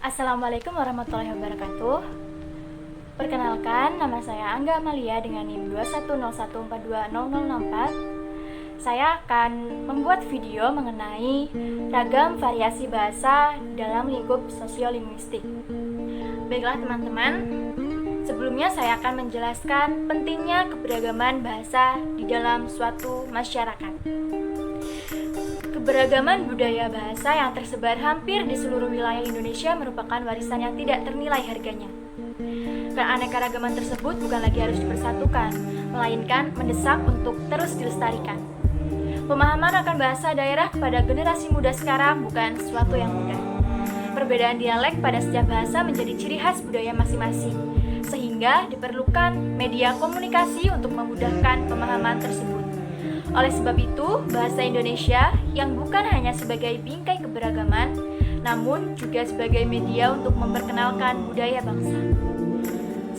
Assalamualaikum warahmatullahi wabarakatuh. Perkenalkan, nama saya Angga Amalia dengan NIM 2101420064. Saya akan membuat video mengenai ragam variasi bahasa dalam lingkup sosiolinguistik. Baiklah teman-teman, sebelumnya saya akan menjelaskan pentingnya keberagaman bahasa di dalam suatu masyarakat. Keberagaman budaya bahasa yang tersebar hampir di seluruh wilayah Indonesia merupakan warisan yang tidak ternilai harganya. Keanekaragaman tersebut bukan lagi harus dipersatukan, melainkan mendesak untuk terus dilestarikan. Pemahaman akan bahasa daerah kepada generasi muda sekarang bukan sesuatu yang mudah. Perbedaan dialek pada setiap bahasa menjadi ciri khas budaya masing-masing, sehingga diperlukan media komunikasi untuk memudahkan pemahaman tersebut. Oleh sebab itu, bahasa Indonesia yang bukan hanya sebagai bingkai keberagaman, namun juga sebagai media untuk memperkenalkan budaya bangsa.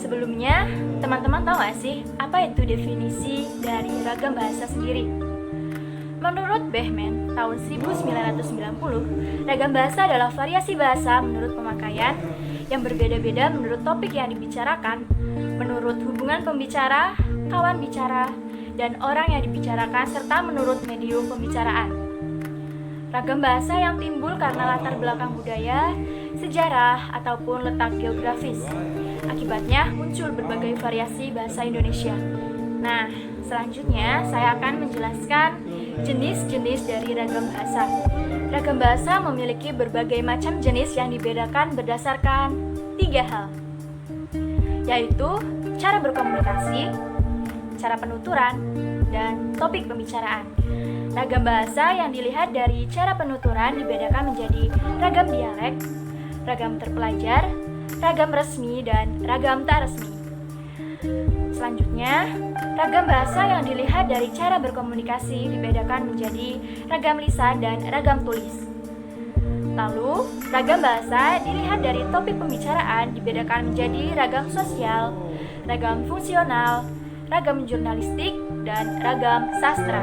Sebelumnya, teman-teman tahu gak sih apa itu definisi dari ragam bahasa sendiri? Menurut Behmen, tahun 1990, ragam bahasa adalah variasi bahasa menurut pemakaian yang berbeda-beda menurut topik yang dibicarakan, menurut hubungan pembicara, kawan bicara, dan orang yang dibicarakan serta menurut medium pembicaraan. Ragam bahasa yang timbul karena latar belakang budaya, sejarah, ataupun letak geografis. Akibatnya muncul berbagai variasi bahasa Indonesia. Nah, selanjutnya saya akan menjelaskan jenis-jenis dari ragam bahasa. Ragam bahasa memiliki berbagai macam jenis yang dibedakan berdasarkan 3 hal, yaitu cara berkomunikasi, cara penuturan, dan topik pembicaraan. Ragam bahasa yang dilihat dari cara penuturan dibedakan menjadi ragam dialek, ragam terpelajar, ragam resmi, dan ragam tak resmi. Selanjutnya, ragam bahasa yang dilihat dari cara berkomunikasi dibedakan menjadi ragam lisan dan ragam tulis. Lalu, ragam bahasa dilihat dari topik pembicaraan dibedakan menjadi ragam sosial, ragam fungsional, ragam jurnalistik, dan ragam sastra.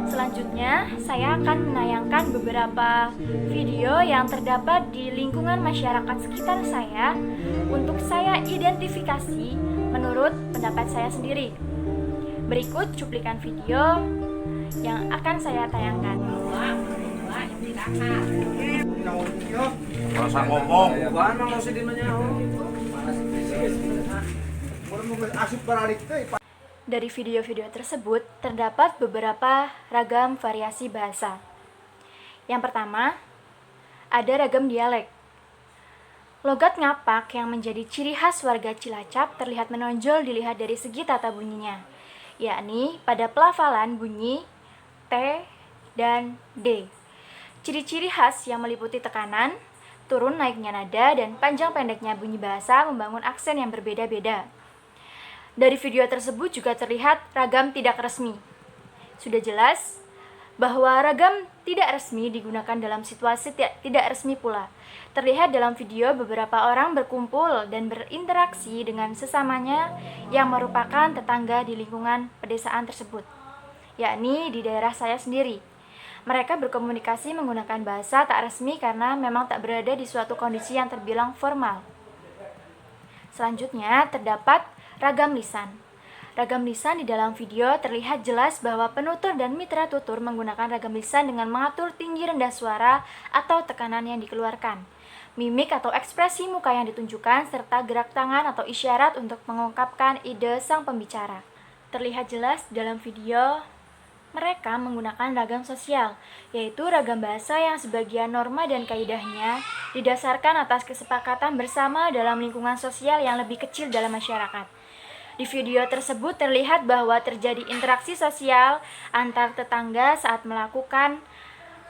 Selanjutnya, saya akan menayangkan beberapa video yang terdapat di lingkungan masyarakat sekitar saya untuk saya identifikasi menurut pendapat saya sendiri. Berikut cuplikan video yang akan saya tayangkan. Rasa ngomong. Dari video-video tersebut terdapat beberapa ragam variasi bahasa. Yang pertama, ada ragam dialek. Logat ngapak yang menjadi ciri khas warga Cilacap terlihat menonjol dilihat dari segi tata bunyinya, yakni pada pelafalan bunyi T dan D. Ciri-ciri khas yang meliputi tekanan, turun naiknya nada, dan panjang pendeknya bunyi bahasa membangun aksen yang berbeda-beda. Dari video tersebut juga terlihat ragam tidak resmi. Sudah jelas bahwa ragam tidak resmi digunakan dalam situasi tidak resmi pula. Terlihat dalam video beberapa orang berkumpul dan berinteraksi dengan sesamanya yang merupakan tetangga di lingkungan pedesaan tersebut, yakni di daerah saya sendiri. Mereka berkomunikasi menggunakan bahasa tak resmi karena memang tak berada di suatu kondisi yang terbilang formal. Selanjutnya terdapat ragam lisan. Ragam lisan di dalam video terlihat jelas bahwa penutur dan mitra tutur menggunakan ragam lisan dengan mengatur tinggi rendah suara atau tekanan yang dikeluarkan, mimik atau ekspresi muka yang ditunjukkan, serta gerak tangan atau isyarat untuk mengungkapkan ide sang pembicara. Terlihat jelas dalam video mereka menggunakan ragam sosial, yaitu ragam bahasa yang sebagian norma dan kaidahnya didasarkan atas kesepakatan bersama dalam lingkungan sosial yang lebih kecil dalam masyarakat. Di video tersebut terlihat bahwa terjadi interaksi sosial antar tetangga saat melakukan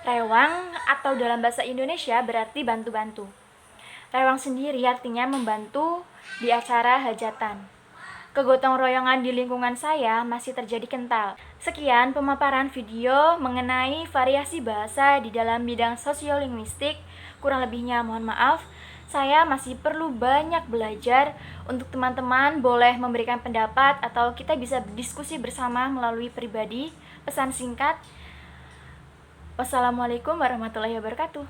rewang, atau dalam bahasa Indonesia berarti bantu-bantu. Rewang sendiri artinya membantu di acara hajatan. Kegotong royongan di lingkungan saya masih terjadi kental. Sekian pemaparan video mengenai variasi bahasa di dalam bidang sosiolinguistik. Kurang lebihnya mohon maaf. Saya masih perlu banyak belajar. Untuk teman-teman boleh memberikan pendapat atau kita bisa berdiskusi bersama melalui pribadi, pesan singkat. Wassalamualaikum warahmatullahi wabarakatuh.